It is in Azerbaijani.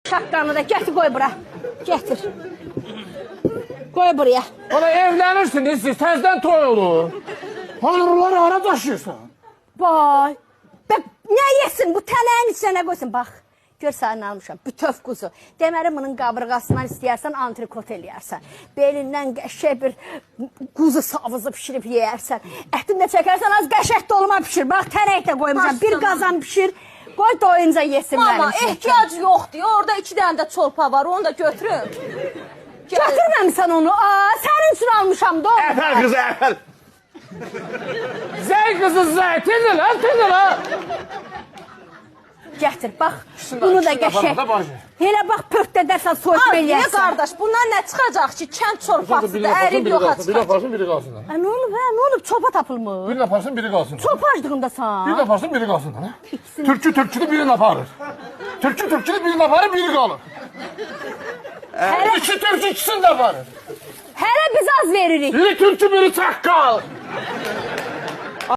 Şaqqanı da getir koy bura. Getir. Koy buraya. Ola evlənirsiniz, siz təzdən toy olur. Hanırları hara daşıyırsan? Vay. Bak ne yesin bu tələyin içine koysun bak. Gör səni almışam, bütöv quzu. Deməli bunun qaburğasından istəyərsən antrikot eləyərsən. Belindən qəşək bir quzu savızı pişirib yeyərsən. Ətini də çəkərsən az qəşək dolma pişir. Bax tənək də qoymuşam, bir qazan pişir. Qoy doyunca yesin mənim. Mama ehtiyac yoxdur. Orada 2 dənə də çolpa var, onu da götürün. Götürməmsən onu. Aa, sənin üçün almışam da. Əfər qızı, əfər. Zəy qızı, zəy. Tezə lan. Gətir, bax, bunu da qəşək. Elə bax, pörtdə dərsən soyutma eləyərsən. Niyə qardaş, bundan nə çıxacaq ki? Kənd çorpasıdır, ərib yoxa çıxacaq. Biri aparsın, biri qalsın. Nə olub, hə? Nə olub? Çolpa tapılmır. Birini aparsın, biri qalsın. Çolpa acdığında sən. Birini aparsın, biri qalsın. Türkçü türkçülü birini aparır. Türkçü türkçülü birini aparır, biri qalır. İki türkçü ikisini de aparır. Hələ biz az veririk. Biri türkçü, biri çaqqal.